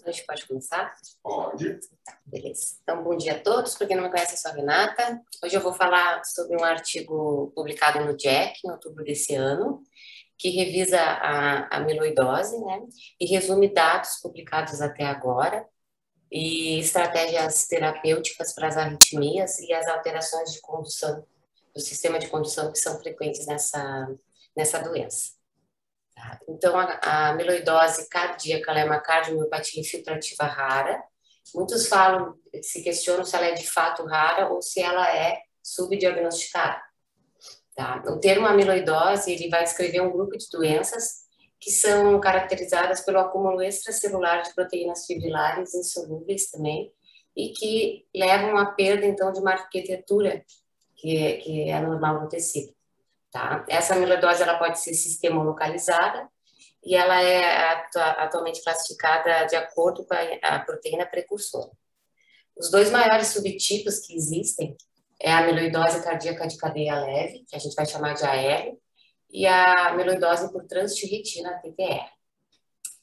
A gente pode começar? Pode. Beleza. Então, bom dia a todos. Para quem não me conhece, eu sou a Renata. Hoje eu vou falar sobre um artigo publicado no JACC, em outubro desse ano, que revisa a amiloidose, né? E resume dados publicados até agora e estratégias terapêuticas para as arritmias e as alterações de condução, do sistema de condução que são frequentes nessa doença. Então, a amiloidose cardíaca ela é uma cardiomiopatia infiltrativa rara. Muitos se questionam se ela é de fato rara ou se ela é subdiagnosticada. Tá? O termo amiloidose ele vai descrever um grupo de doenças que são caracterizadas pelo acúmulo extracelular de proteínas fibrilares insolúveis também e que levam à perda, então, de uma arquitetura que é normal no tecido. Tá? Essa amiloidose ela pode ser sistemolocalizada e ela é atualmente classificada de acordo com a proteína precursora. Os dois maiores subtipos que existem é a amiloidose cardíaca de cadeia leve, que a gente vai chamar de AR, e a amiloidose por transtirretina, TTR.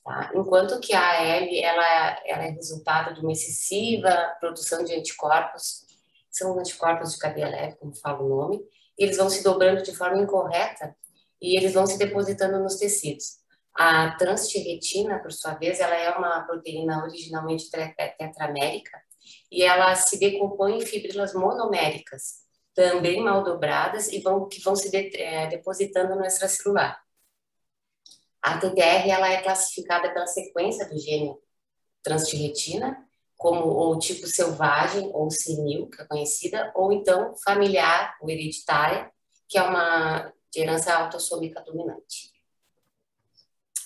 Tá? Enquanto que a AL ela é resultado de uma excessiva produção de anticorpos, são anticorpos de cadeia leve, como fala o nome, eles vão se dobrando de forma incorreta e eles vão se depositando nos tecidos. A transtirretina, por sua vez, ela é uma proteína originalmente tetramérica e ela se decompõe em fibrilas monoméricas, também mal dobradas e que vão se depositando no extracelular. A TTR ela é classificada pela sequência do gene transtirretina, como o tipo selvagem ou senil, que é conhecida, ou então familiar ou hereditária, que é uma de herança autossômica dominante.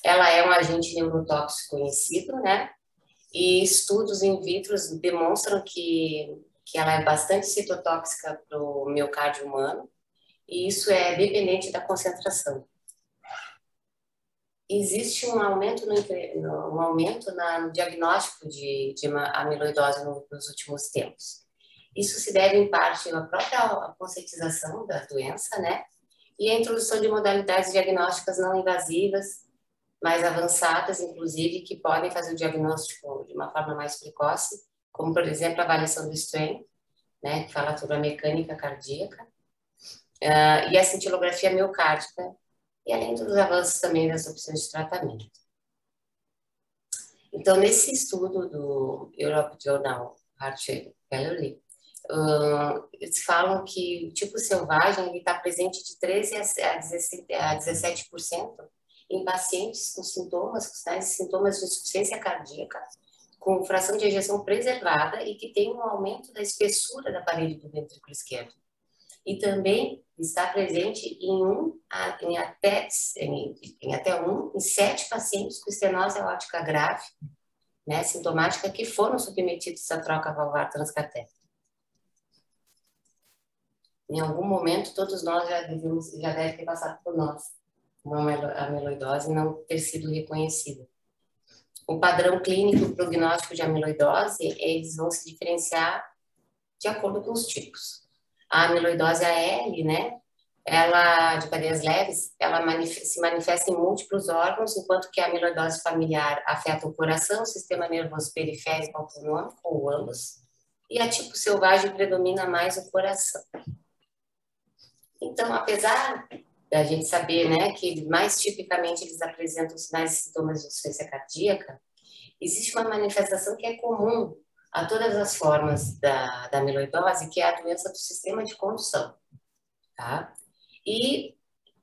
Ela é um agente neurotóxico conhecido, né? E estudos in vitro demonstram que ela é bastante citotóxica para o miocárdio humano, e isso é dependente da concentração. Existe um aumento no diagnóstico de amiloidose nos últimos tempos. Isso se deve, em parte, à própria conscientização da doença, né? E a introdução de modalidades diagnósticas não invasivas, mais avançadas, inclusive, que podem fazer o diagnóstico de uma forma mais precoce, como, por exemplo, a avaliação do strain, né? Que fala sobre a mecânica cardíaca, e a cintilografia miocárdica, e além dos avanços também das opções de tratamento. Então, nesse estudo do Europe Journal Heart Failure, eles falam que o tipo selvagem está presente de 13% a 17% em pacientes com sintomas, com sinais e sintomas de insuficiência cardíaca, com fração de ejeção preservada e que tem um aumento da espessura da parede do ventrículo esquerdo. E também está presente em até 7 pacientes com estenose aórtica grave, né, sintomática, que foram submetidos à troca valvar transcatéter. Em algum momento, todos nós já devem ter passado por nós uma amiloidose e não ter sido reconhecida. O padrão clínico e prognóstico de amiloidose, eles vão se diferenciar de acordo com os tipos. A amiloidose AL, né, ela, de cadeias leves, ela se manifesta em múltiplos órgãos, enquanto que a amiloidose familiar afeta o coração, o sistema nervoso periférico autonômico, ou ambos, e a tipo selvagem predomina mais o coração. Então, apesar da gente saber, né, que mais tipicamente eles apresentam sinais e sintomas de insuficiência cardíaca, existe uma manifestação que é comum a todas as formas da amiloidose, que é a doença do sistema de condução, tá? E,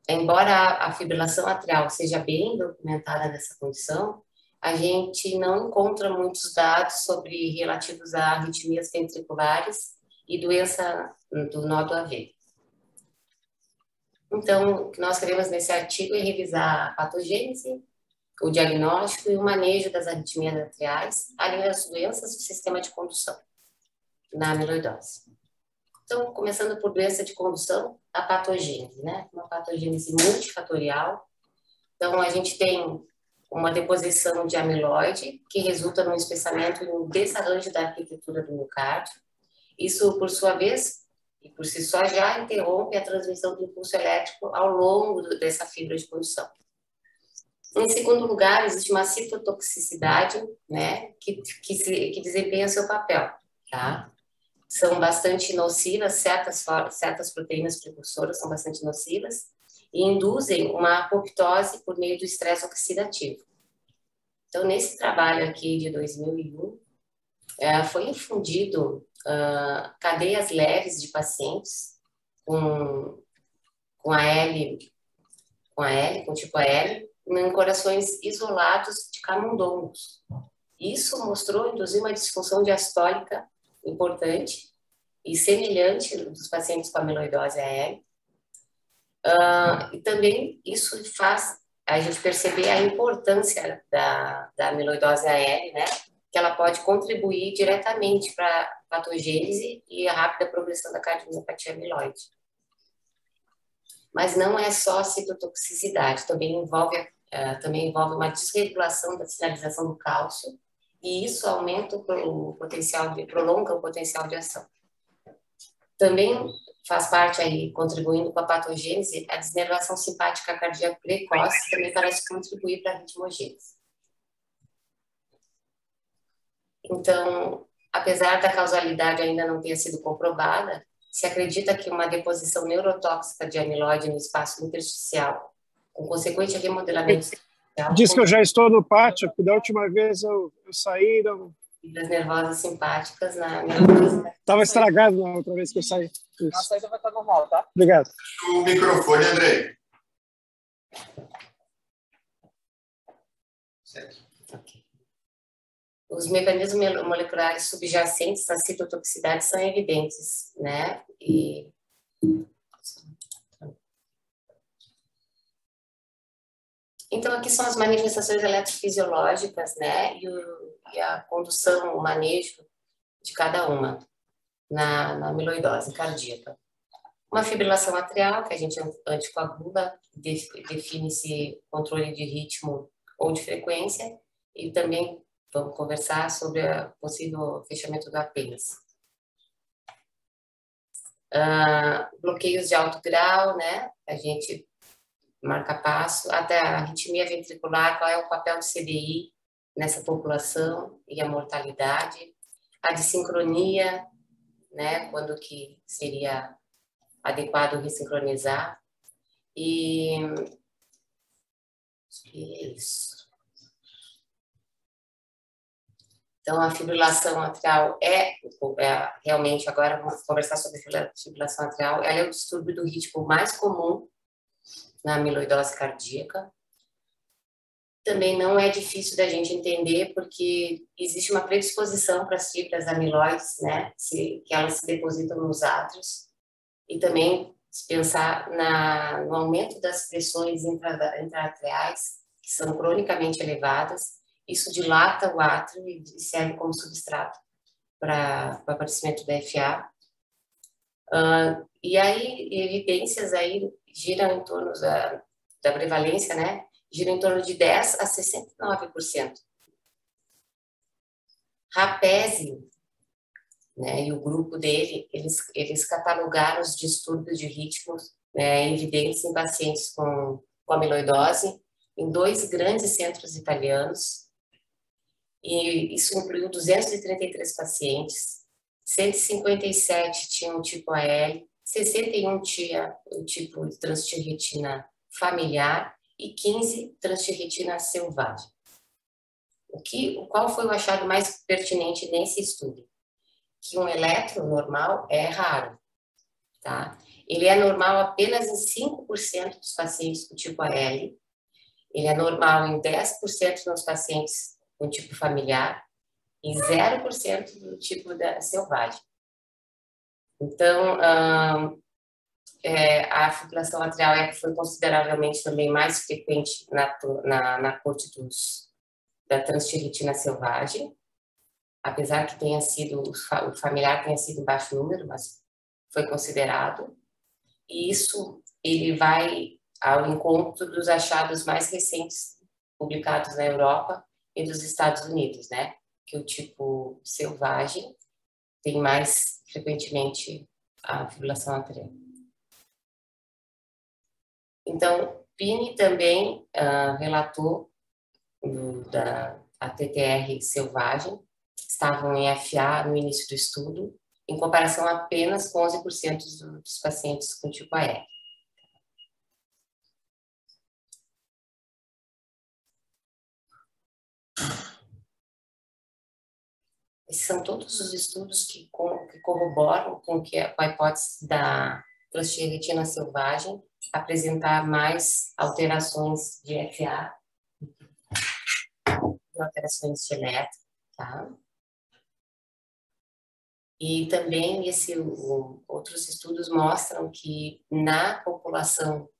embora a fibrilação atrial seja bem documentada nessa condição, a gente não encontra muitos dados relativos a arritmias ventriculares e doença do nódulo AV. Então, o que nós queremos nesse artigo é revisar a patogênese, o diagnóstico e o manejo das arritmias atriais, além das doenças do sistema de condução na amiloidose. Então, começando por doença de condução, a patogênese, né? Uma patogênese multifatorial. Então, a gente tem uma deposição de amiloide, que resulta num espessamento e um desarranjo da arquitetura do miocárdio. Isso, por sua vez, e por si só, já interrompe a transmissão do impulso elétrico ao longo dessa fibra de condução. Em segundo lugar, existe uma citotoxicidade, né, que desempenha seu papel, tá? São bastante nocivas, certas proteínas precursoras são bastante nocivas e induzem uma apoptose por meio do estresse oxidativo. Então, nesse trabalho aqui de 2001, foi infundido cadeias leves de pacientes com a L, com tipo L, em corações isolados de camundongos. Isso induziu uma disfunção diastólica importante e semelhante dos pacientes com amiloidose AL. E também isso faz a gente perceber a importância da amiloidose AL, né? Que ela pode contribuir diretamente para a patogênese e a rápida progressão da cardiomiopatia amiloide. Mas não é só a citotoxicidade, também envolve uma desregulação da sinalização do cálcio, e isso aumenta prolonga o potencial de ação. Também faz parte aí, contribuindo com a patogênese, a desnervação simpática cardíaca precoce também parece contribuir para a ritmogênese. Então, apesar da causalidade ainda não ter sido comprovada, se acredita que uma deposição neurotóxica de amiloide no espaço intersticial, com consequente remodelamento cerebral... Diz que eu já estou no pátio, porque da última vez eu saí... Das nervosas simpáticas na neurose. Estava estragado na outra vez que eu saí. A saída vai estar normal, tá? Obrigado. O microfone, Andrei. Certo. Okay. Os mecanismos moleculares subjacentes à citotoxicidade são evidentes, né? Então, aqui são as manifestações eletrofisiológicas, né? E a condução, o manejo de cada uma na amiloidose cardíaca. Uma fibrilação atrial, que a gente anticoagula, define-se controle de ritmo ou de frequência, e também vamos conversar sobre o possível fechamento do apêndice. Bloqueios de alto grau, né? A gente marca passo, até a arritmia ventricular, qual é o papel do CDI nessa população e a mortalidade. A dissincronia, né? Quando que seria adequado ressincronizar. E isso. Então, a fibrilação atrial realmente, agora vamos conversar sobre a fibrilação atrial, ela é o distúrbio do ritmo mais comum na amiloidose cardíaca. Também não é difícil da gente entender, porque existe uma predisposição para as fibras amiloides, né, que elas se depositam nos átrios, e também se pensar no aumento das pressões intraatriais, que são cronicamente elevadas. Isso dilata o átrio e serve como substrato para o aparecimento da FA. E aí, evidências aí giram em torno da prevalência, né? Giram em torno de 10% a 69%. Rapese, né, e o grupo dele, eles catalogaram os distúrbios de ritmos evidentes em pacientes com amiloidose em 2 grandes centros italianos, e isso incluiu 233 pacientes, 157 tinham tipo AL, 61 tinha o tipo de transtirretina familiar e 15 transtirretina selvagem. Qual foi o achado mais pertinente nesse estudo? Que um eletro normal é raro, tá? Ele é normal apenas em 5% dos pacientes com tipo AL, ele é normal em 10% nos pacientes com tipo familiar e 0% do tipo da selvagem. Então, a fibrilação atrial foi consideravelmente também mais frequente na corte da transtirretina selvagem, apesar que o familiar tenha sido em baixo número, mas foi considerado. E isso ele vai ao encontro dos achados mais recentes publicados na Europa e dos Estados Unidos, né? Que o tipo selvagem tem mais frequentemente a fibrilação atrial. Então, Pini também relatou a TTR selvagem, estavam em FA no início do estudo, em comparação apenas com 11% dos pacientes com tipo AR. Esses são todos os estudos que corroboram com a hipótese da clostriditina selvagem apresentar mais alterações de FA, de alterações de esqueleto, tá? E também outros estudos mostram que na população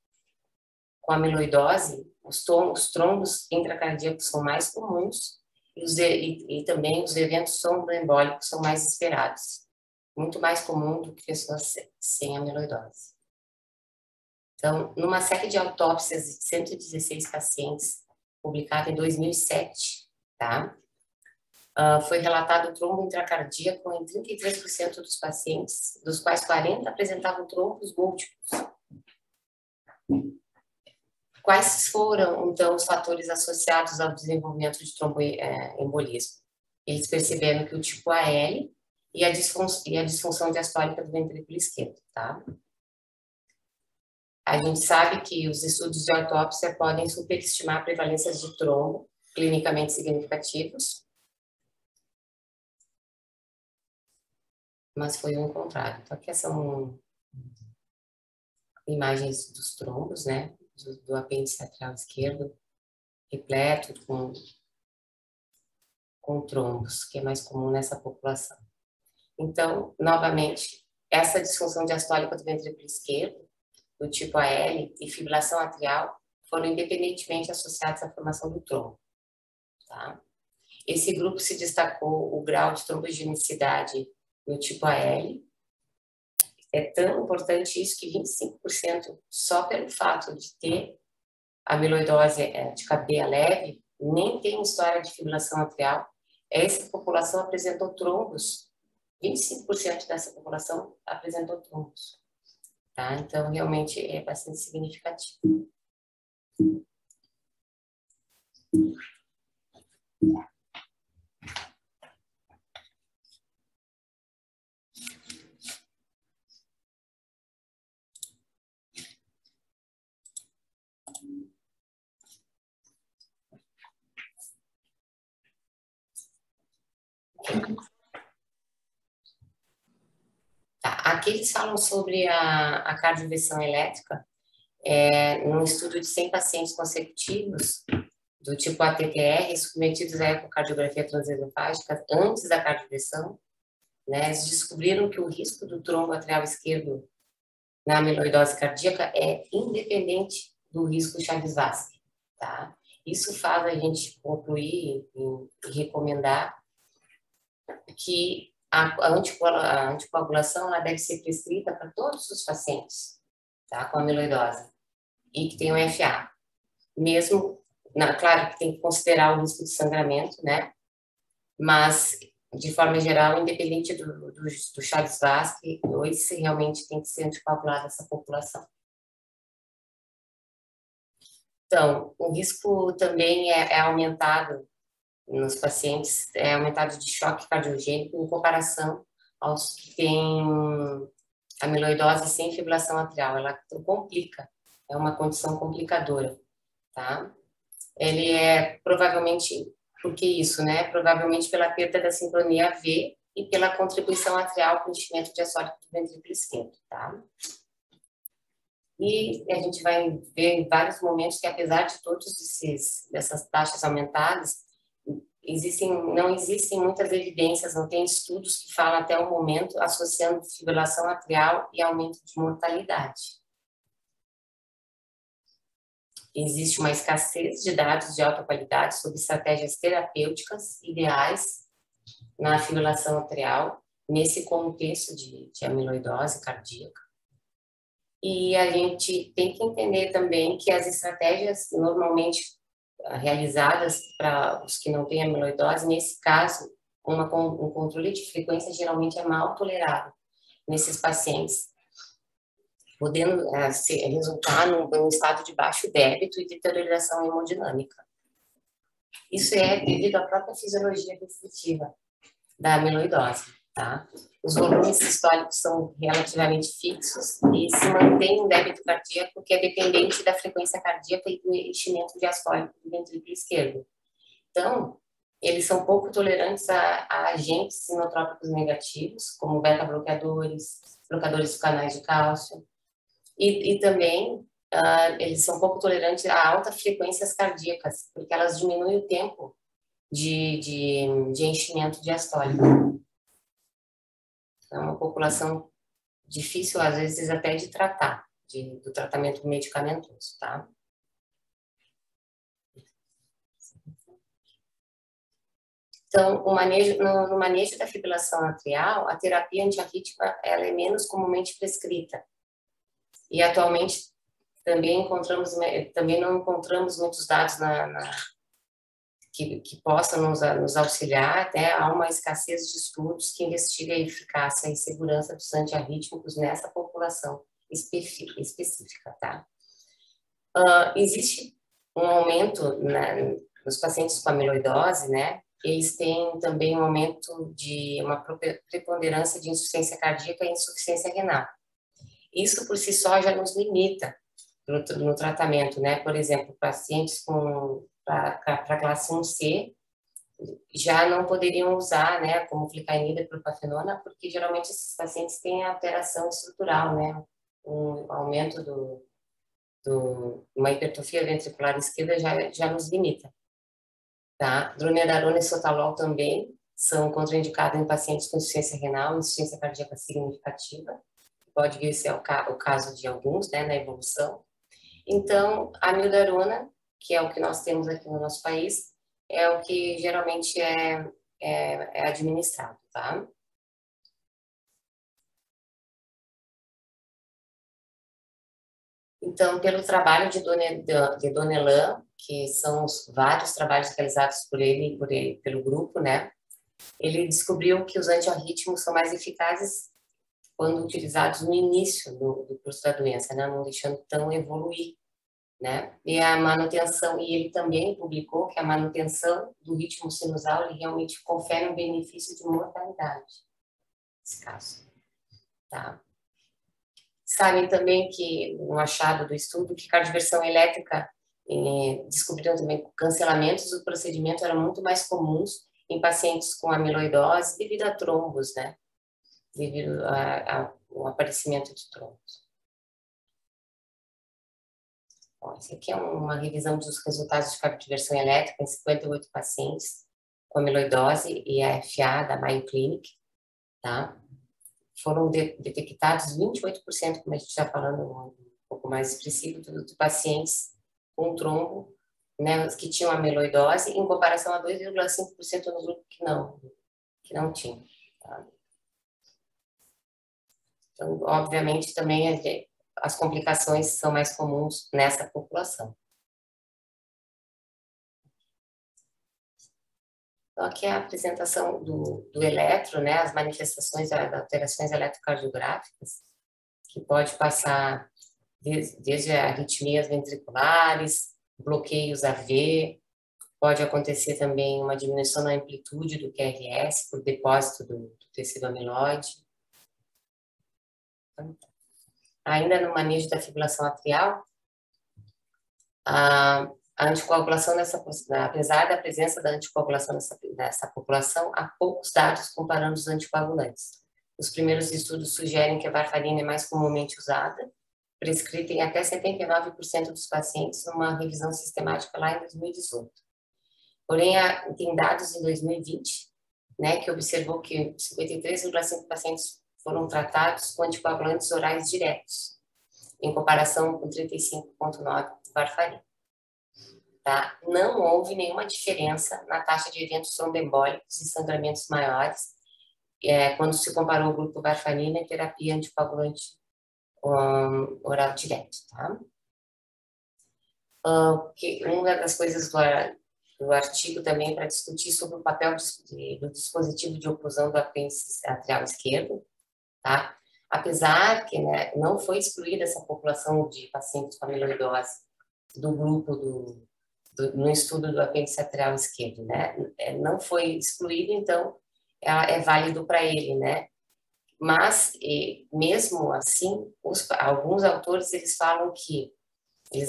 com amiloidose, os trombos intracardíacos são mais comuns e também os eventos tromboembólicos são mais esperados, muito mais comum do que pessoas sem amiloidose. Então, numa série de autópsias de 116 pacientes, publicada em 2007, tá? Foi relatado trombo intracardíaco em 33% dos pacientes, dos quais 40 apresentavam trombos múltiplos. Quais foram, então, os fatores associados ao desenvolvimento de tromboembolismo? Eles perceberam que o tipo AL e a disfunção diastólica do ventrículo esquerdo, tá? A gente sabe que os estudos de autópsia podem superestimar prevalências de trombo clinicamente significativos, mas foi o contrário. Então, aqui são imagens dos trombos, né? Do apêndice atrial esquerdo, repleto com trombos, que é mais comum nessa população. Então, novamente, essa disfunção diastólica do ventrículo esquerdo, do tipo AL e fibrilação atrial foram independentemente associados à formação do trombo, tá? Esse grupo se destacou o grau de trombogenicidade no tipo AL. É tão importante isso que 25% só pelo fato de ter amiloidose de cadeia leve, nem tem história de fibrilação atrial. Essa população apresentou trombos, 25% dessa população apresentou trombos. Tá? Então, realmente é bastante significativo. Tá. Aqui eles falam sobre a cardioversão elétrica, num estudo de 100 pacientes consecutivos do tipo ATTR, submetidos à ecocardiografia transesofágica antes da cardioversão, né, eles descobriram que o risco do trombo atrial esquerdo na amiloidose cardíaca é independente do risco Chagas-Vasque, tá? Isso faz a gente concluir e recomendar que a anticoagulação ela deve ser prescrita para todos os pacientes, tá, com amiloidose e que tenham FA. Mesmo, claro que tem que considerar o risco de sangramento, né? Mas, de forma geral, independente do Chagas-Vasque, hoje realmente tem que ser anticoagulada essa população. Então, o risco também é aumentado nos pacientes, é aumentado de choque cardiogênico em comparação aos que têm amiloidose sem fibrilação atrial. Ela complica, é uma condição complicadora, tá? Ele é provavelmente, por que isso, né? Provavelmente pela perda da sincronia V e pela contribuição atrial para o enchimento diastólico do ventrículo esquerdo, tá? E a gente vai ver em vários momentos que, apesar de dessas taxas aumentadas, não existem muitas evidências, não tem estudos que falam até o momento associando fibrilação atrial e aumento de mortalidade. Existe uma escassez de dados de alta qualidade sobre estratégias terapêuticas ideais na fibrilação atrial, nesse contexto de amiloidose cardíaca. E a gente tem que entender também que as estratégias normalmente realizadas para os que não têm amiloidose, nesse caso, um controle de frequência geralmente é mal tolerado nesses pacientes. podendo resultar num estado de baixo débito e deterioração hemodinâmica. Isso é devido à própria fisiologia restritiva da amiloidose, tá? Os volumes sistólicos são relativamente fixos e se mantém um débito cardíaco que é dependente da frequência cardíaca e do enchimento diastólico do ventrículo esquerdo. Então, eles são pouco tolerantes a agentes sinotrópicos negativos, como beta-bloqueadores, bloqueadores dos canais de cálcio, e também eles são pouco tolerantes a altas frequências cardíacas, porque elas diminuem o tempo de enchimento diastólico. É uma população difícil, às vezes, até de tratar, do tratamento medicamentoso, tá? Então, no manejo da fibrilação atrial, a terapia antiarrítmica ela é menos comumente prescrita. E, atualmente, também não encontramos muitos dados que possam nos auxiliar, até há uma escassez de estudos que investiguem a eficácia e segurança dos antiarrítmicos nessa população específica, tá? Existe um aumento nos pacientes com amiloidose, né? Eles têm também um aumento de uma preponderância de insuficiência cardíaca e insuficiência renal. Isso por si só já nos limita no tratamento, né? Por exemplo, pacientes para classe 1C já não poderiam usar, né, como flicainida e propafenona, porque geralmente esses pacientes têm alteração estrutural, né? Um aumento uma hipertrofia ventricular esquerda já nos limita. Tá? Dronedarona e sotalol também são contraindicados em pacientes com insuficiência renal e insuficiência cardíaca significativa. Pode vir a ser o caso de alguns, né, na evolução. Então, a amiodarona, que é o que nós temos aqui no nosso país, é o que geralmente é administrado, tá? Então, pelo trabalho de Donelan, que são os vários trabalhos realizados por ele e pelo grupo, né? Ele descobriu que os antiarrítmicos são mais eficazes quando utilizados no início do curso da doença, né? Não deixando tão evoluir, né? E a manutenção, e ele também publicou que a manutenção do ritmo sinusal ele realmente confere um benefício de mortalidade, nesse caso, tá? Sabem também que, um achado do estudo, que cardioversão elétrica descobriram também que cancelamentos do procedimento eram muito mais comuns em pacientes com amiloidose devido a trombos, né? Devido ao aparecimento de trombos. Bom, esse aqui é uma revisão dos resultados de cardioversão elétrica em 58 pacientes com amiloidose e AFA da Mayo Clinic, tá? Foram detectados 28%, como a gente está falando um pouco mais expressivo, de pacientes com trombo, né, que tinham amiloidose, em comparação a 2,5% no grupo que não tinha. Tá? Então, obviamente, também as complicações são mais comuns nessa população. Então, aqui é a apresentação do eletro, né, as manifestações das alterações eletrocardiográficas, que pode passar desde arritmias ventriculares, bloqueios AV, pode acontecer também uma diminuição na amplitude do QRS por depósito do tecido amiloide. Ainda no manejo da fibrilação atrial, a anticoagulação apesar da presença da anticoagulação nessa população, há poucos dados comparando os anticoagulantes. Os primeiros estudos sugerem que a varfarina é mais comumente usada, prescrita em até 79% dos pacientes numa revisão sistemática lá em 2018. Porém, tem dados em 2020, né, que observou que 53,5% pacientes foram tratados com anticoagulantes orais diretos, em comparação com 35,9% do varfarina. Tá? Não houve nenhuma diferença na taxa de eventos tromboembólicos e sangramentos maiores quando se comparou o grupo varfarina e terapia anticoagulante oral direto. Tá? Uma das coisas do artigo também para discutir sobre o papel do dispositivo de oclusão do apêndice atrial esquerdo. Tá? apesar que, né, não foi excluída essa população de pacientes com amiloidose do grupo no estudo do apêndice atrial esquerdo, né? Não foi excluído, então é válido para ele, né? Mas, mesmo assim, alguns autores, eles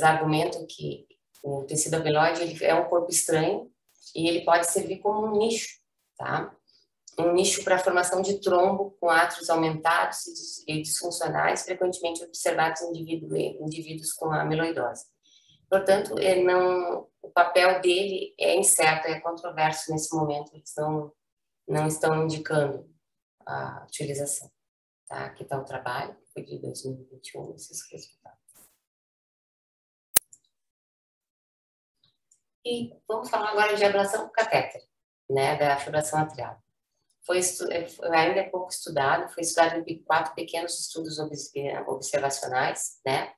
argumentam que o tecido amiloide ele é um corpo estranho e ele pode servir como um nicho, tá? Um nicho para a formação de trombo com átrios aumentados e disfuncionais, frequentemente observados em indivíduos com amiloidose. Portanto, o papel dele é incerto, é controverso nesse momento, eles não estão indicando a utilização. Tá? Aqui está o trabalho, que foi de 2021, esses resultados. E vamos falar agora de ablação por catéter, né, da fibração atrial. Ainda é pouco estudado, foi estudado em 4 pequenos estudos observacionais, né?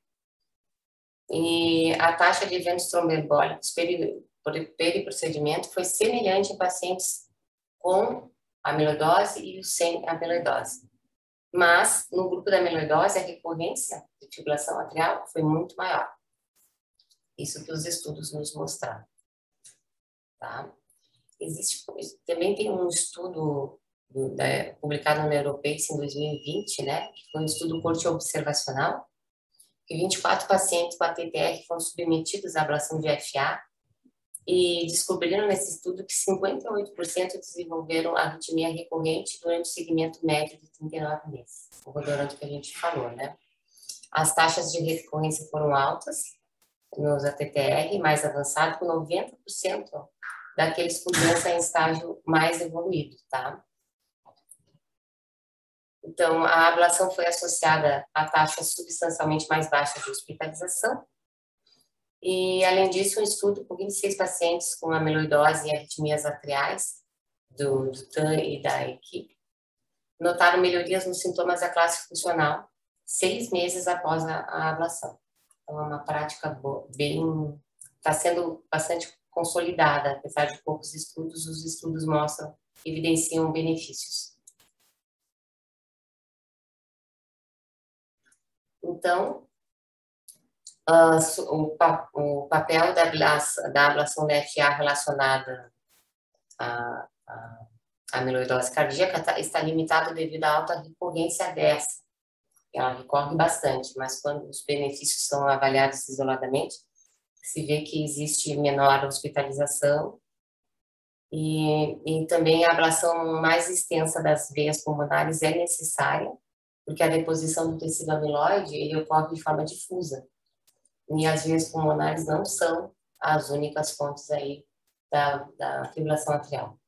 E a taxa de eventos tromboembólicos periprocedimento foi semelhante em pacientes com amiloidose e os sem amiloidose. Mas, no grupo da amiloidose, a recorrência de fibrilação atrial foi muito maior. Isso que os estudos nos mostraram. Tá? Também tem um estudo publicado no Europace em 2020, né, que foi um estudo corte observacional, que 24 pacientes com ATTR foram submetidos à ablação de FA e descobriram nesse estudo que 58% desenvolveram arritmia recorrente durante o segmento médio de 39 meses, durante o que a gente falou, né? As taxas de recorrência foram altas nos ATTR mais avançado, com 90% daqueles com doença em estágio mais evoluído, tá? Então, a ablação foi associada a taxas substancialmente mais baixas de hospitalização. E, além disso, um estudo com 26 pacientes com amiloidose e arritmias atriais, do TAN e da equipe, notaram melhorias nos sintomas da classe funcional 6 meses após a ablação. Então, é uma prática está sendo bastante consolidada, apesar de poucos estudos, os estudos evidenciam benefícios. Então, o papel da ablação da FA relacionada à amiloidose cardíaca está limitado devido à alta recorrência dessa. Ela recorre bastante, mas quando os benefícios são avaliados isoladamente, se vê que existe menor hospitalização e também a ablação mais extensa das veias pulmonares é necessária, porque a deposição do tecido amiloide ele ocorre de forma difusa. E as veias pulmonares não são as únicas fontes aí da fibrilação atrial.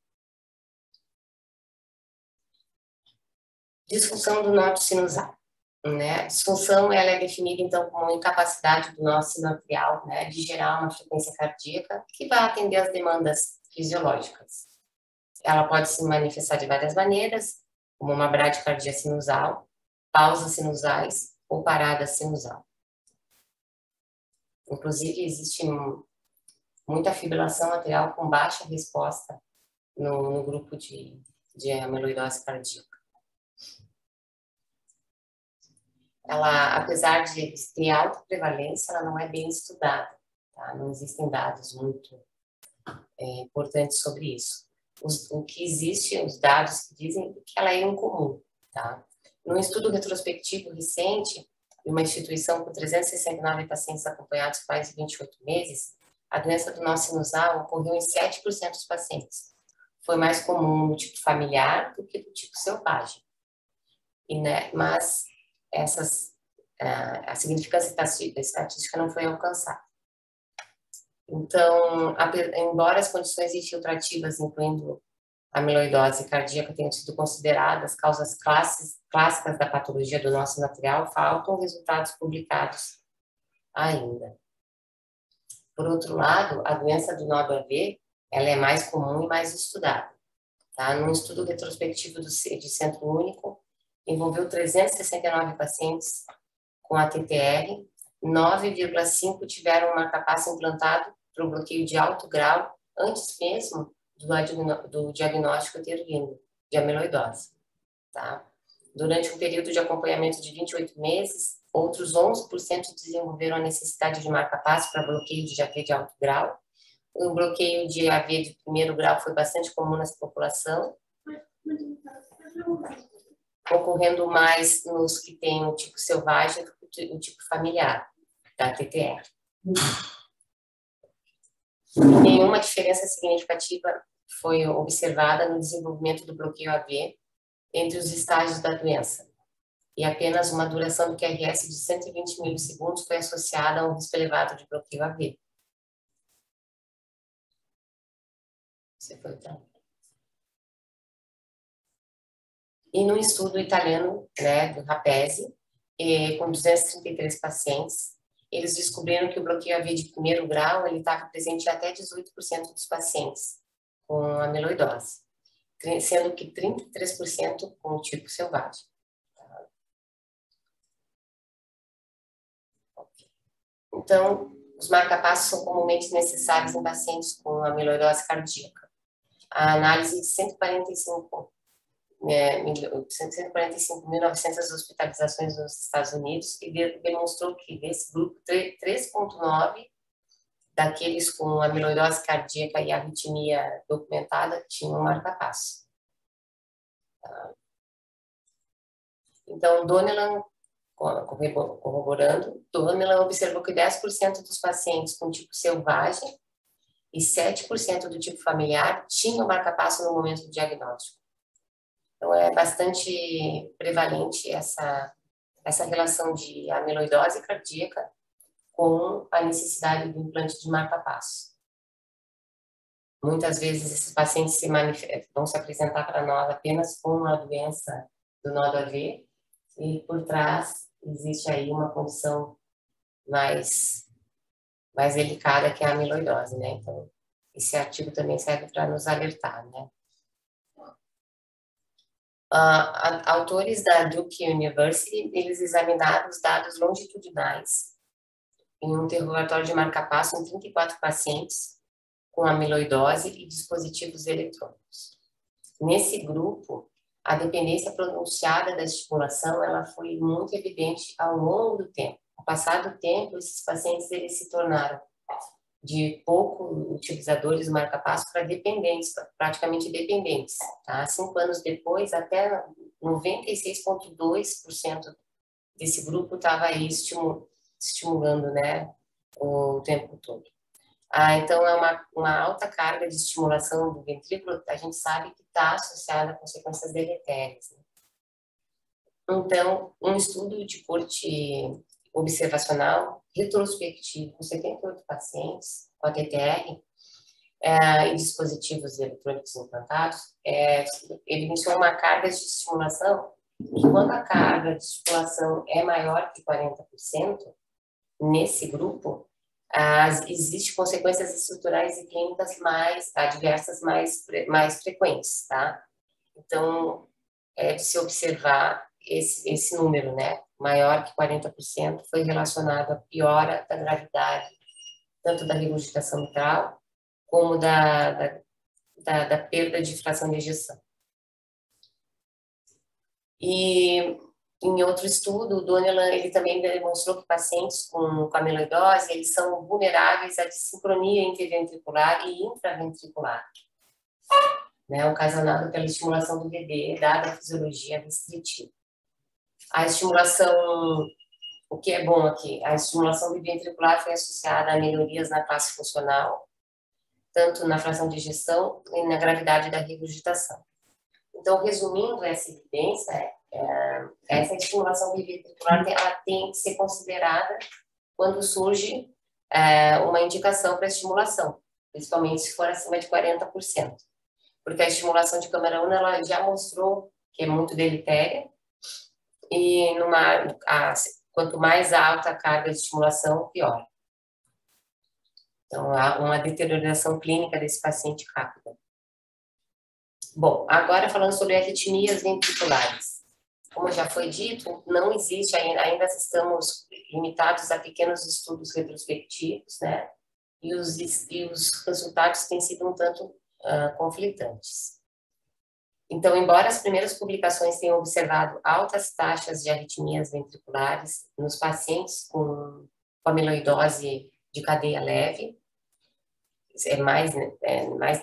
Disfunção do nó sinusal, né? Disfunção ela é definida então como incapacidade do nó sinoatrial, né, de gerar uma frequência cardíaca que vai atender às demandas fisiológicas. Ela pode se manifestar de várias maneiras, como uma bradicardia sinusal, pausas sinusais ou parada sinusal. Inclusive, existe muita fibrilação atrial com baixa resposta no grupo de amiloidose cardíaca. Ela, apesar de ter alta prevalência, ela não é bem estudada, tá? Não existem dados muito importantes sobre isso. O que existe, os dados que dizem que ela é incomum, tá? Num estudo retrospectivo recente, de uma instituição com 369 pacientes acompanhados por mais de 28 meses, a doença do nó sinusal ocorreu em 7% dos pacientes. Foi mais comum no tipo familiar do que no tipo selvagem. Né, mas a significância estatística não foi alcançada. Então, embora as condições infiltrativas, incluindo a amiloidose cardíaca, tenham sido consideradas causas clássicas da patologia do nó sinoatrial, faltam resultados publicados ainda. Por outro lado, a doença do nó do AV, ela é mais comum e mais estudada. Tá? Num estudo retrospectivo de centro único, envolveu 369 pacientes com ATTR, 9,5 tiveram um marcapasso implantado para o bloqueio de alto grau antes mesmo do diagnóstico heterogêneo de amiloidose. Tá? Durante um período de acompanhamento de 28 meses, outros 11% desenvolveram a necessidade de marca-passo para bloqueio de AV de alto grau. O bloqueio de AV de primeiro grau foi bastante comum nessa população, ocorrendo mais nos que têm o tipo selvagem do que o tipo familiar, da TTR. Nenhuma diferença significativa foi observada no desenvolvimento do bloqueio AV entre os estágios da doença, e apenas uma duração do QRS de 120 milissegundos foi associada a um risco elevado de bloqueio AV. Você foi então. E no estudo italiano, né, do Rapesi, com 233 pacientes, eles descobriram que o bloqueio AV de primeiro grau ele estava presente em até 18% dos pacientes com amiloidose, sendo que 33% com o tipo selvagem. Então, os marca-passos são comumente necessários em pacientes com amiloidose cardíaca. A análise de 145.900 hospitalizações nos Estados Unidos e demonstrou que desse grupo 3,9 daqueles com amiloidose cardíaca e arritmia documentada tinham marca-passo. Então, Donnellan, corroborando, Donnellan observou que 10% dos pacientes com tipo selvagem e 7% do tipo familiar tinham marca-passo no momento do diagnóstico. Então, é bastante prevalente essa relação de amiloidose cardíaca com a necessidade do implante de marca-passo. Muitas vezes, esses pacientes vão se apresentar para nós apenas com a doença do nó do AV e, por trás, existe aí uma condição mais delicada que é a amiloidose, né? Então, esse artigo também serve para nos alertar, né? Autores da Duke University, eles examinaram os dados longitudinais em um interrogatório de marca-passo em 34 pacientes com amiloidose e dispositivos eletrônicos. Nesse grupo, a dependência pronunciada da estimulação ela foi muito evidente ao longo do tempo. Ao passar do tempo, esses pacientes eles se tornaram de pouco utilizadores do marca-passo para dependentes, praticamente dependentes. Tá? 5 anos depois, até 96,2% desse grupo estava aí estimulando, né, o tempo todo. Então, é uma alta carga de estimulação do ventrículo, a gente sabe que está associada a consequências deletérias. Né? Então, um estudo de corte observacional retrospectivo com 78 pacientes com a TTR e dispositivos eletrônicos implantados, evidenciou uma carga de estimulação que quando a carga de estimulação é maior que 40%, nesse grupo, existem consequências estruturais e clínicas adversas mais frequentes, tá? Então, é de se observar esse número, né? Maior que 40% foi relacionado à piora da gravidade, tanto da regurgitação mitral, como da perda de fração de ejeção. E em outro estudo, o Donnellan ele também demonstrou que pacientes com amiloidose eles são vulneráveis à dissincronia interventricular e intraventricular, né, ocasionado pela estimulação do VD, dada a fisiologia restritiva. A estimulação, o que é bom aqui, a estimulação biventricular foi associada a melhorias na classe funcional, tanto na fração de ejeção e na gravidade da regurgitação. Então, resumindo essa evidência, essa estimulação biventricular ela tem que ser considerada quando surge uma indicação para estimulação, principalmente se for acima de 40%. Porque a estimulação de câmara una ela já mostrou que é muito deletéria e quanto mais alta a carga de estimulação, pior. Então, há uma deterioração clínica desse paciente rápida. Bom, agora falando sobre arritmias ventriculares. Como já foi dito, não existe, ainda estamos limitados a pequenos estudos retrospectivos, né? E os resultados têm sido um tanto conflitantes. Então, embora as primeiras publicações tenham observado altas taxas de arritmias ventriculares nos pacientes com amiloidose de cadeia leve, mais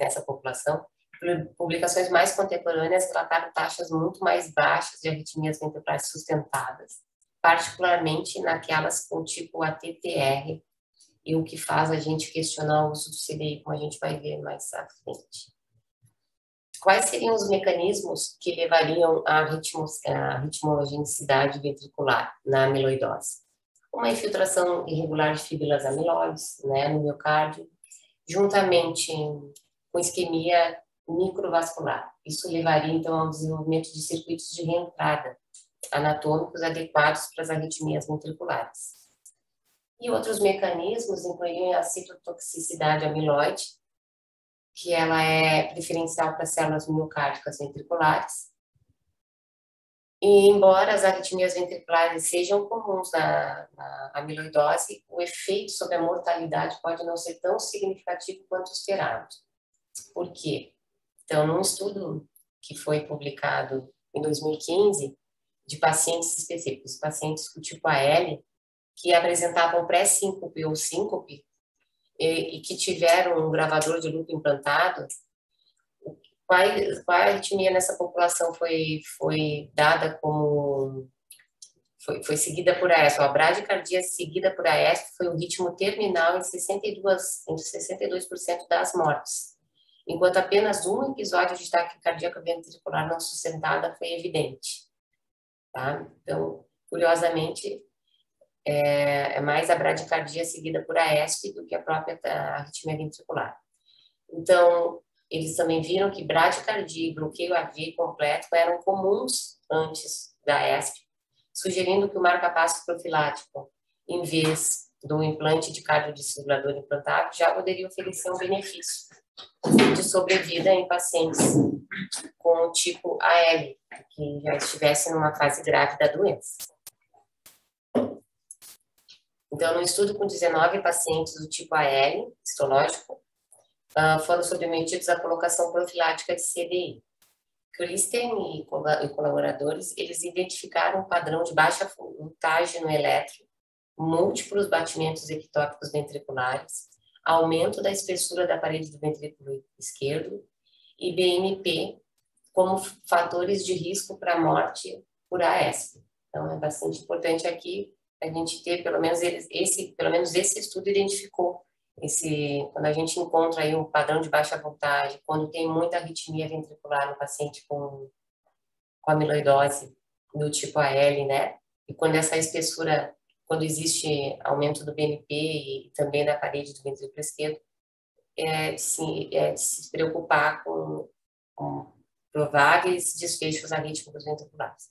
nessa população, publicações mais contemporâneas relataram taxas muito mais baixas de arritmias ventriculares sustentadas, particularmente naquelas com tipo ATTR, e o que faz a gente questionar o uso do CDI, como a gente vai ver mais à frente. Quais seriam os mecanismos que levariam à ritmogenicidade ventricular na amiloidose? Uma infiltração irregular de fibras amiloides, né, no miocárdio, juntamente com isquemia microvascular. Isso levaria, então, ao desenvolvimento de circuitos de reentrada anatômicos adequados para as arritmias ventriculares. E outros mecanismos incluiriam a citotoxicidade amiloide, que ela é preferencial para células miocárdicas ventriculares. E, embora as arritmias ventriculares sejam comuns na amiloidose, o efeito sobre a mortalidade pode não ser tão significativo quanto esperado. Por quê? Então, num estudo que foi publicado em 2015, de pacientes específicos, pacientes com tipo AL, que apresentavam pré-síncope ou síncope, e que tiveram um gravador de loop implantado, qual a arritmia nessa população foi dada como... Foi seguida por AESP. A bradicardia seguida por AESP foi o ritmo terminal em 62% das mortes, enquanto apenas um episódio de taquicardia ventricular não sustentada foi evidente. Tá? Então, curiosamente, é mais a bradicardia seguida por AESP do que a própria arritmia ventricular. Então, eles também viram que bradicardia e bloqueio AV completo eram comuns antes da AESP, sugerindo que o marcapasso profilático, em vez do implante de cardiodissimulador implantado, já poderia oferecer um benefício de sobrevida em pacientes com o tipo AL, que já estivessem numa fase grave da doença. Então, no estudo com 19 pacientes do tipo AL, histológico, foram submetidos à colocação profilática de CDI. Kristen e colaboradores, eles identificaram um padrão de baixa voltagem no eletro, múltiplos batimentos ectópicos ventriculares, aumento da espessura da parede do ventrículo esquerdo e BNP como fatores de risco para a morte por AESP. Então, é bastante importante aqui a gente ter, pelo menos esse estudo identificou quando a gente encontra aí um padrão de baixa voltagem, quando tem muita arritmia ventricular no paciente com amiloidose do tipo AL, né? E quando essa espessura, quando existe aumento do BNP e também da parede do ventrículo esquerdo, de se preocupar com prováveis desfechos arrítmicos ventriculares.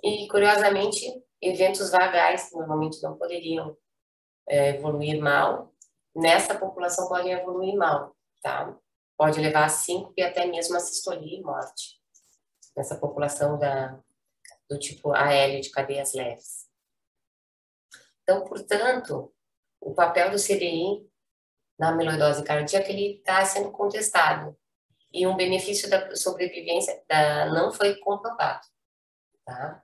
E, curiosamente, eventos vagais, que normalmente não poderiam evoluir mal, nessa população podem evoluir mal, tá? Pode levar a síncope e até mesmo a sistolia e morte, nessa população do tipo AL de cadeias leves. Então, portanto, o papel do CDI na amiloidose cardíaca ele está sendo contestado e um benefício da sobrevivência não foi comprovado, tá?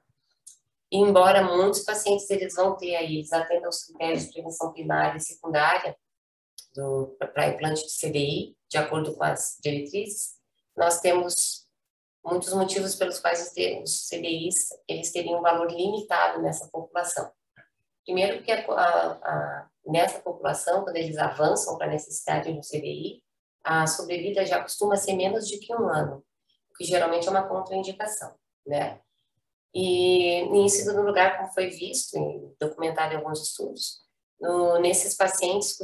E, embora muitos pacientes eles vão ter aí, eles atendam os critérios de prevenção primária e secundária para implante de CDI, de acordo com as diretrizes, nós temos muitos motivos pelos quais os CDIs eles teriam um valor limitado nessa população. Primeiro, porque nessa população, quando eles avançam para a necessidade de um CDI, a sobrevida já costuma ser menos de que 1 ano, o que geralmente é uma contraindicação, né? E, em segundo lugar, como foi visto e documentado em alguns estudos, nesses pacientes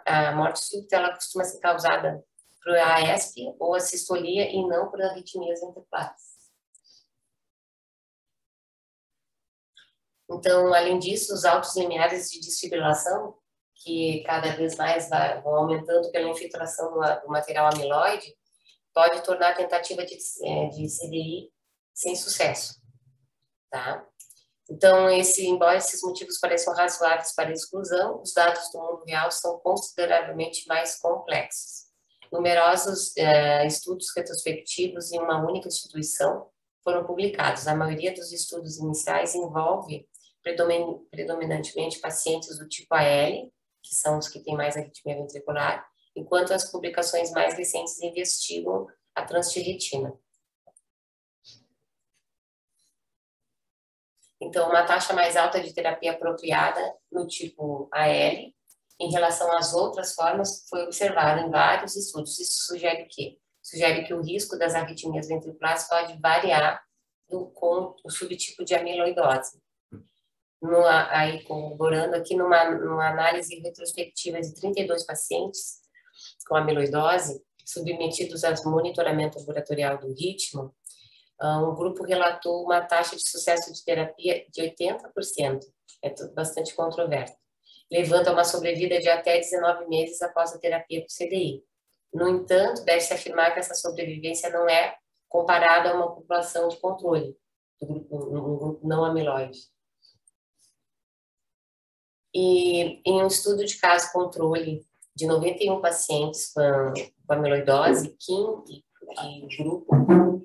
a morte súbita ela costuma ser causada por AESP ou a sistolia e não por arritmias ventriculares. Então, além disso, os altos limiares de desfibrilação, que cada vez mais vão aumentando pela infiltração do material amiloide, pode tornar a tentativa de CDI sem sucesso, tá? Então, embora esses motivos pareçam razoáveis para a exclusão, os dados do mundo real são consideravelmente mais complexos. numerosos estudos retrospectivos em uma única instituição foram publicados. A maioria dos estudos iniciais envolve predominantemente pacientes do tipo AL, que são os que têm mais arritmia ventricular, enquanto as publicações mais recentes investigam a transtirretina. Então, uma taxa mais alta de terapia apropriada no tipo AL, em relação às outras formas, foi observada em vários estudos. Isso sugere o quê? Sugere que o risco das arritmias ventriculares pode variar com o subtipo de amiloidose. Aí, corroborando aqui, numa análise retrospectiva de 32 pacientes com amiloidose, submetidos a monitoramento laboratorial do ritmo, um grupo relatou uma taxa de sucesso de terapia de 80%, é bastante controverso, levando a uma sobrevida de até 19 meses após a terapia por CDI. No entanto, deve-se afirmar que essa sobrevivência não é comparada a uma população de controle, um grupo não amiloide. E em um estudo de caso controle de 91 pacientes com amiloidose, Kim e grupo,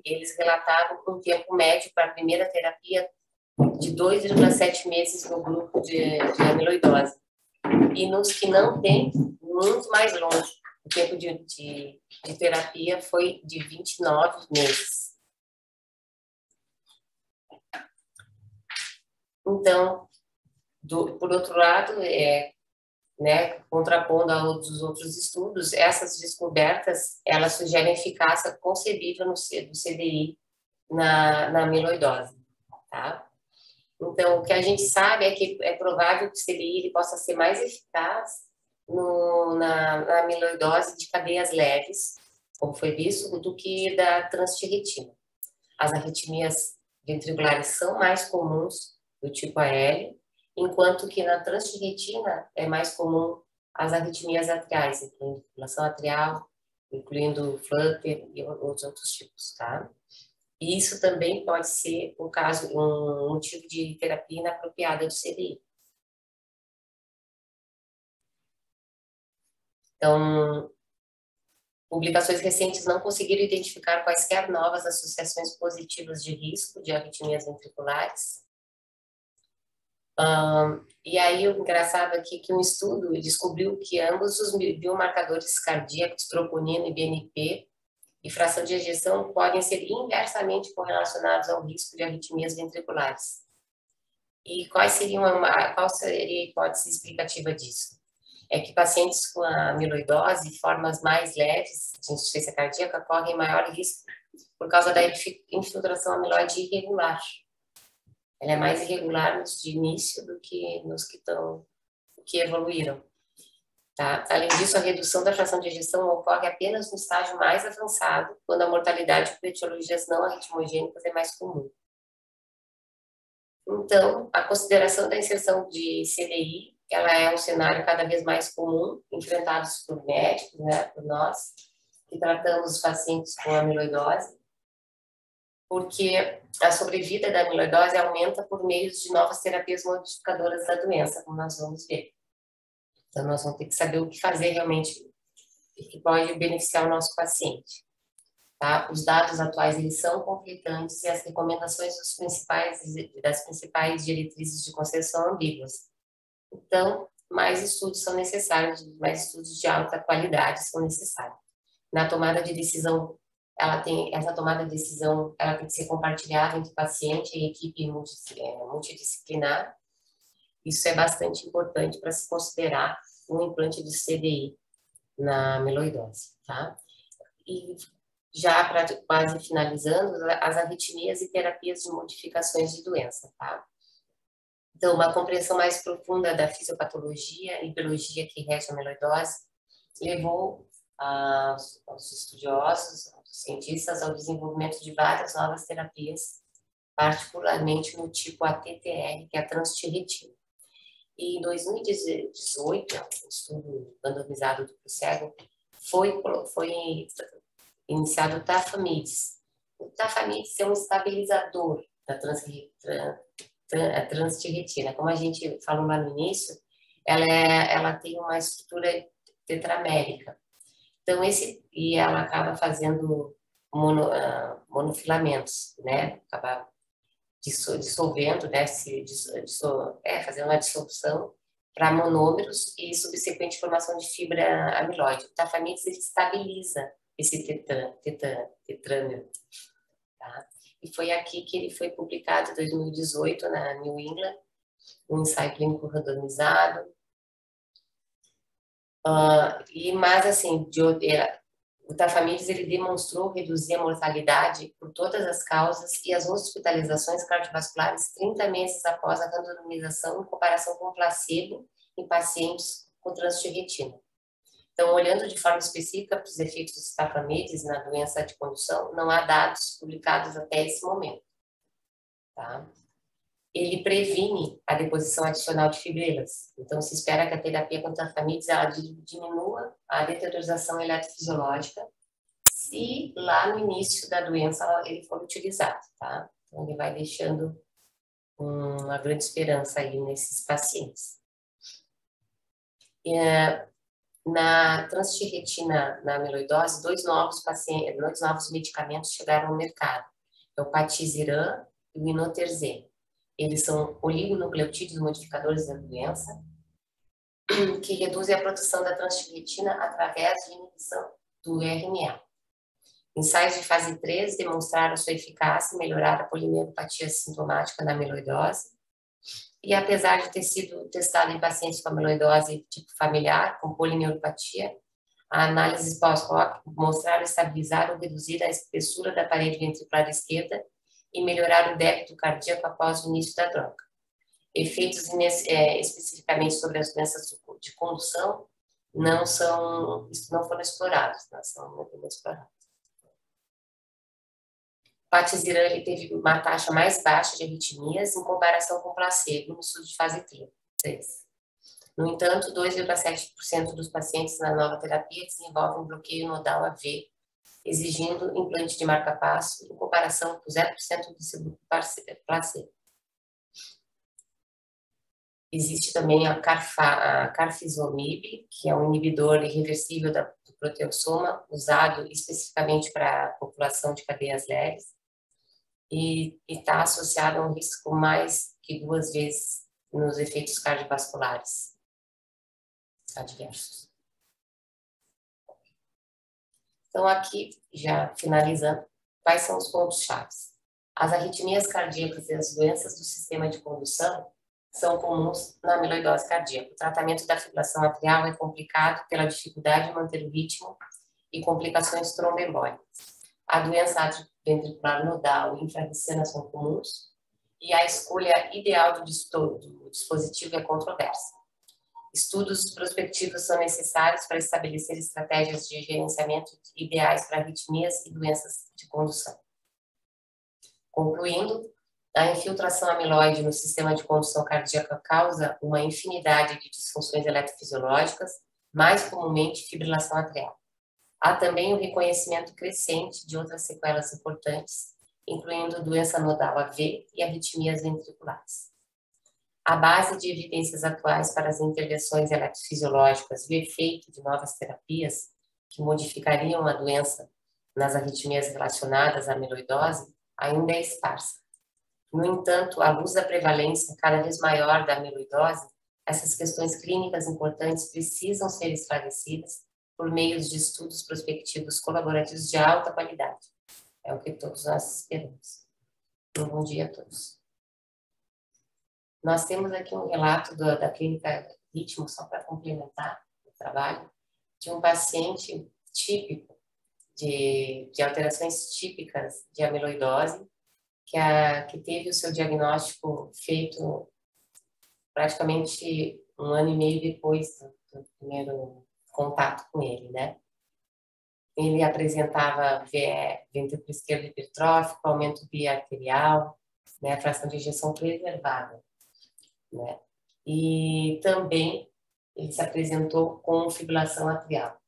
eles relatavam um tempo médio para a primeira terapia de 2,7 meses no grupo de amiloidose. E nos que não tem, muito mais longe. O tempo de terapia foi de 29 meses. Então, por outro lado, contrapondo a outros estudos, essas descobertas, elas sugerem eficácia concebível do CDI na amiloidose, tá? Então, o que a gente sabe é que é provável que o CDI ele possa ser mais eficaz na amiloidose de cadeias leves, como foi visto, do que da transtirretina. As arritmias ventriculares são mais comuns do tipo AL, enquanto que na transtirretina é mais comum as arritmias atriais, incluindo fibrilação atrial, incluindo flutter e outros tipos, tá? E isso também pode ser um motivo de terapia inapropriada do CDI. Então, publicações recentes não conseguiram identificar quaisquer novas associações positivas de risco de arritmias ventriculares. E aí, o engraçado aqui é que um estudo descobriu que ambos os biomarcadores cardíacos, troponina e BNP, e fração de ejeção podem ser inversamente correlacionados ao risco de arritmias ventriculares. E qual seria a hipótese explicativa disso? É que pacientes com amiloidose e formas mais leves de insuficiência cardíaca correm maior risco por causa da infiltração amiloide irregular. Ela é mais irregular nos de início do que nos que evoluíram. Tá? Além disso, a redução da fração de ejeção ocorre apenas no estágio mais avançado, quando a mortalidade por etiologias não arritmogênicas é mais comum. Então, a consideração da inserção de CDI, ela é um cenário cada vez mais comum, enfrentado por médicos, né, por nós, que tratamos os pacientes com amiloidose, porque a sobrevida da amiloidose aumenta por meio de novas terapias modificadoras da doença, como nós vamos ver. Então, nós vamos ter que saber o que fazer realmente que pode beneficiar o nosso paciente. Tá? Os dados atuais eles são conflitantes e as recomendações das principais diretrizes de conselho são ambíguas. Então, mais estudos são necessários, mais estudos de alta qualidade são necessários. Na tomada de decisão, essa tomada de decisão ela tem que ser compartilhada entre paciente e equipe multidisciplinar. Isso é bastante importante para se considerar um implante de CDI na amiloidose, tá? E já para quase finalizando, as arritmias e terapias de modificações de doença, tá? Então, uma compreensão mais profunda da fisiopatologia e biologia que rege a amiloidose levou aos estudiosos, aos cientistas, ao desenvolvimento de várias novas terapias, particularmente no tipo ATTR, que é a transtirretina. E em 2018, um estudo randomizado duplo cego, foi iniciado o Tafamidis. O Tafamidis é um estabilizador da transtirretina. Como a gente falou lá no início, ela tem uma estrutura tetramérica. Então, e ela acaba fazendo monofilamentos, né? Acaba dissolvendo, né? Fazendo uma dissolução para monômeros e subsequente formação de fibra amiloide. O Tafamidis, ele estabiliza esse tetrâmero, tá? E foi aqui que ele foi publicado em 2018 na New England, um ensaio clínico randomizado. Mas assim, o Tafamidis, ele demonstrou reduzir a mortalidade por todas as causas e as hospitalizações cardiovasculares 30 meses após a randomização em comparação com o placebo em pacientes com trânsito de retina. Então, olhando de forma específica para os efeitos dos Tafamidis na doença de condução, não há dados publicados até esse momento, tá? Ele previne a deposição adicional de fibrilas. Então, se espera que a terapia com Tafamidis ela diminua a deteriorização eletrofisiológica se lá no início da doença ele for utilizado, tá? Então, ele vai deixando uma grande esperança aí nesses pacientes. Na transtirretina, na amiloidose, dois novos medicamentos chegaram ao mercado. É o Patisiran e o Inotersen. Eles são oligonucleotídeos modificadores da doença, que reduzem a produção da transtirretina através de inibição do RNA. Ensaios de fase 3 demonstraram sua eficácia em melhorar a polineuropatia sintomática da amiloidose. E apesar de ter sido testado em pacientes com amiloidose tipo familiar, com polineuropatia, a análise pós-hoc mostraram estabilizar ou reduzir a espessura da parede ventricular esquerda e melhorar o débito cardíaco após o início da droga. Efeitos especificamente sobre as doenças de condução não foram explorados, não são muito explorados. O Patisiran ele teve uma taxa mais baixa de arritmias em comparação com o placebo no estudo de fase 3. No entanto, 2,7% dos pacientes na nova terapia desenvolvem bloqueio nodal AV, exigindo implante de marca-passo, em comparação com 0% do seu grupo placebo. Existe também a carfizomib, que é um inibidor irreversível do proteossoma, usado especificamente para a população de cadeias leves, e está associado a um risco mais que 2 vezes nos efeitos cardiovasculares adversos. Então, aqui, já finalizando, quais são os pontos-chave? As arritmias cardíacas e as doenças do sistema de condução são comuns na amiloidose cardíaca. O tratamento da fibrilação atrial é complicado pela dificuldade de manter o ritmo e complicações tromboembólicas. A doença ventricular nodal e infravicina são comuns e a escolha ideal do dispositivo é controversa. Estudos prospectivos são necessários para estabelecer estratégias de gerenciamento ideais para arritmias e doenças de condução. Concluindo, a infiltração amiloide no sistema de condução cardíaca causa uma infinidade de disfunções eletrofisiológicas, mais comumente fibrilação atrial. Há também o reconhecimento crescente de outras sequelas importantes, incluindo doença nodal AV e arritmias ventriculares. A base de evidências atuais para as intervenções eletrofisiológicas e o efeito de novas terapias que modificariam a doença nas arritmias relacionadas à amiloidose ainda é escassa. No entanto, à luz da prevalência cada vez maior da amiloidose, essas questões clínicas importantes precisam ser esclarecidas por meio de estudos prospectivos colaborativos de alta qualidade. É o que todos nós esperamos. Um bom dia a todos. Nós temos aqui um relato da clínica Ritmo, só para complementar o trabalho, de um paciente típico de alterações típicas de amiloidose, que teve o seu diagnóstico feito praticamente 1 ano e meio depois do primeiro contato com ele, né? Ele apresentava ventrículo esquerdo hipertrófico, aumento biarterial, né, fração de ejeção preservada, né? E também ele se apresentou com fibrilação atrial.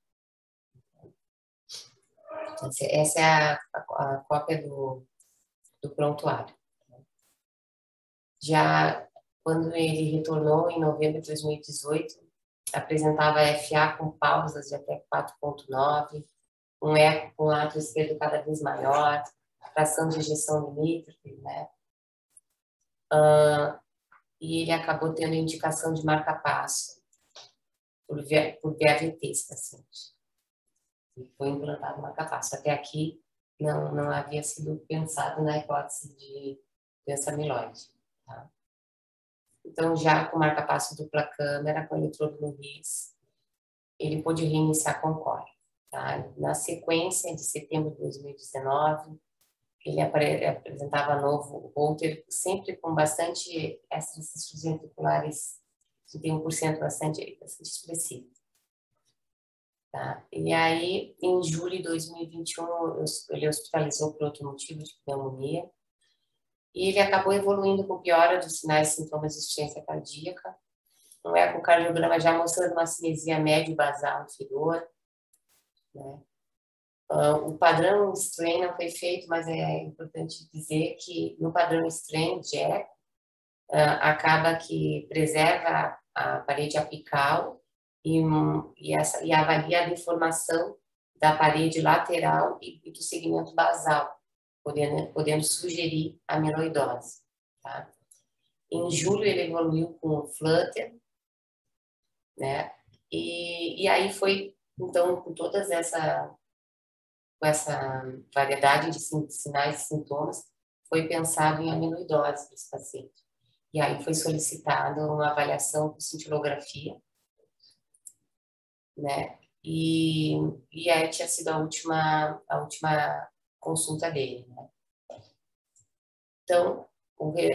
Essa é a cópia do prontuário. Já quando ele retornou em novembro de 2018, apresentava FA com pausas de até 4,9, um eco com átrio esquerdo cada vez maior, fração de ejeção limítrofe, né? E ele acabou tendo indicação de marca-passo por VAVT, esse paciente. E foi implantado marca-passo. Até aqui não havia sido pensado na hipótese de doença amiloide. Tá? Então, já com marca-passo dupla câmera, com eletrodo no RIS, ele pôde reiniciar com COR. Tá? Na sequência de setembro de 2019, ele apresentava novo Holter, sempre com bastante extracensos ventriculares, 31% bastante expressivo. Tá? E aí, em julho de 2021, ele hospitalizou por outro motivo, de pneumonia, e ele acabou evoluindo com piora dos sinais e sintomas de insuficiência cardíaca, um ecocardiograma já mostrando uma cinesia médio-basal inferior, né? O padrão strain não foi feito, mas é importante dizer que no padrão strain de eco, acaba que preserva a parede apical e avalia a deformação da parede lateral e do segmento basal, podendo sugerir amiloidose. Tá? Em julho ele evoluiu com o Flutter, né? E aí foi, então, com todas essa variedade de sinais e sintomas, foi pensado em amiloidose para esse paciente. E aí foi solicitada uma avaliação por cintilografia, né? E aí tinha sido a última consulta dele, né? Então,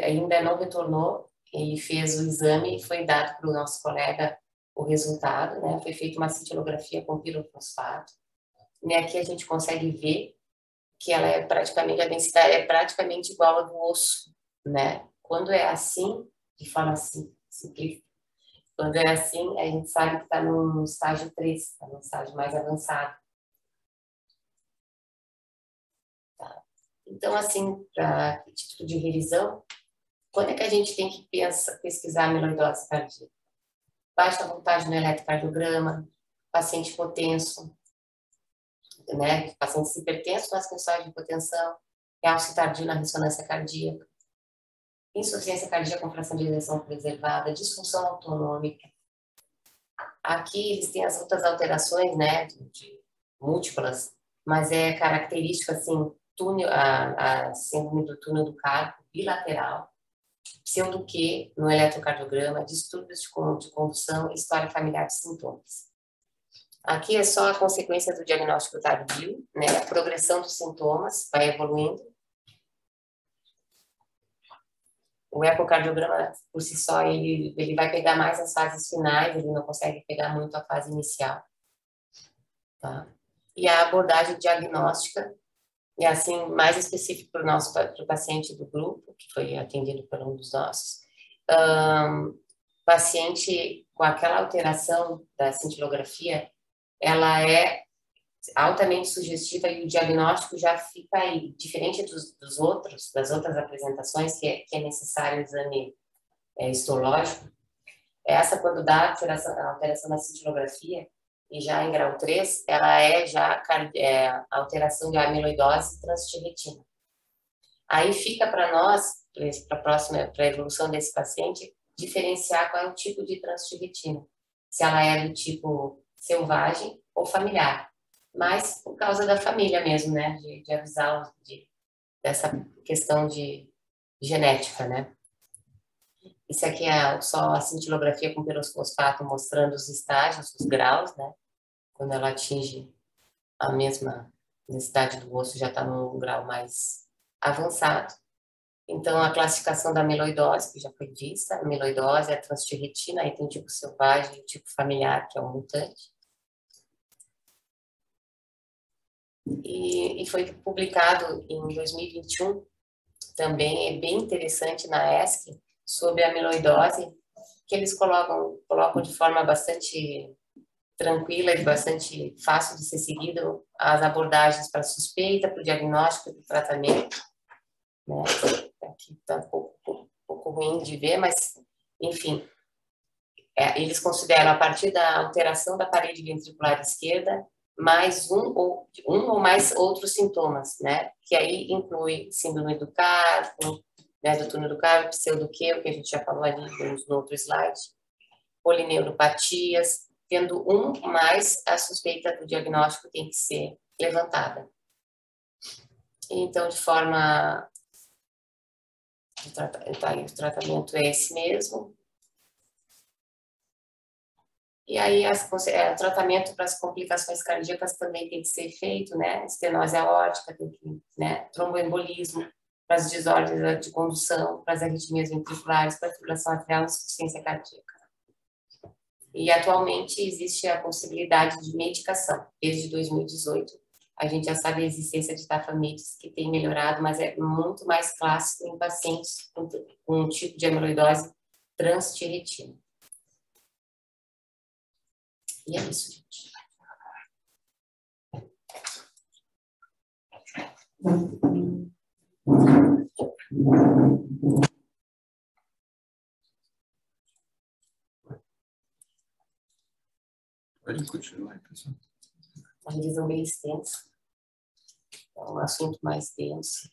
ainda não retornou, ele fez o exame e foi dado para o nosso colega o resultado, né? Foi feita uma cintilografia com pirofosfato. E aqui a gente consegue ver que ela é praticamente, a densidade é praticamente igual ao do osso, né? Quando é assim, de forma assim, simplista, quando é assim, a gente sabe que está no estágio 3, está no estágio mais avançado. Tá? Então, assim, para título de revisão, quando é que a gente tem que pesquisar a amiloidose cardíaca? Baixa voltagem no eletrocardiograma, paciente hipotenso, né? Pacientes hipertensos, mas com estágio de hipotensão, realce tardio na ressonância cardíaca, insuficiência cardíaca com fração de ejeção preservada, disfunção autonômica. Aqui eles têm as outras alterações, né, de múltiplas, mas é característico, assim, a síndrome do túnel do carpo bilateral, pseudo-Q no eletrocardiograma, distúrbios de condução e história familiar de sintomas. Aqui é só a consequência do diagnóstico tardio, né, a progressão dos sintomas vai evoluindo. O ecocardiograma, por si só, ele vai pegar mais as fases finais, ele não consegue pegar muito a fase inicial. Tá? E a abordagem diagnóstica é, assim, mais específica para o paciente do grupo, que foi atendido por um dos nossos. Paciente com aquela alteração da cintilografia, ela é altamente sugestiva e o diagnóstico já fica aí, diferente das outras apresentações, que é necessário o exame histológico. Essa, quando dá a alteração na cintilografia, e já em grau 3, ela é já alteração de amiloidose transtirretina. Aí fica para nós, para a evolução desse paciente, diferenciar qual é o tipo de transtirretina. Se ela é do tipo selvagem ou familiar. Mas por causa da família mesmo, né? De avisar dessa questão de genética, né? Isso aqui é só a cintilografia com pirofosfato mostrando os estágios, os graus, né? Quando ela atinge a mesma densidade do osso, já está num grau mais avançado. Então, a classificação da amiloidose, que já foi vista, a amiloidose é a transtirretina, aí tem o tipo selvagem e o tipo familiar, que é o mutante. E foi publicado em 2021, também é bem interessante na ESC, sobre a amiloidose, que eles colocam de forma bastante tranquila e bastante fácil de ser seguido as abordagens para suspeita, para o diagnóstico e para o tratamento. Né? Aqui está um pouco ruim de ver, mas, enfim, eles consideram a partir da alteração da parede ventricular esquerda mais um ou mais outros sintomas, né? Que aí inclui síndrome do carpo, né, do túnel do carpo, pseudoqueo, que a gente já falou ali no outro slide, polineuropatias, tendo mais, a suspeita do diagnóstico tem que ser levantada. Então, de forma... o tratamento é esse mesmo. E aí, o tratamento para as complicações cardíacas também tem que ser feito, né? Estenose aórtica, tem que, né? Tromboembolismo, para as desordens de condução, para as arritmias ventriculares, para a fibrilação atrial e insuficiência cardíaca. E atualmente existe a possibilidade de medicação. Desde 2018, a gente já sabe a existência de tafamides que tem melhorado, mas é muito mais clássico em pacientes com um tipo de amiloidose transtiratina. E é isso, gente. Pode continuar, pessoal. Uma revisão bem extensa. É um assunto mais denso.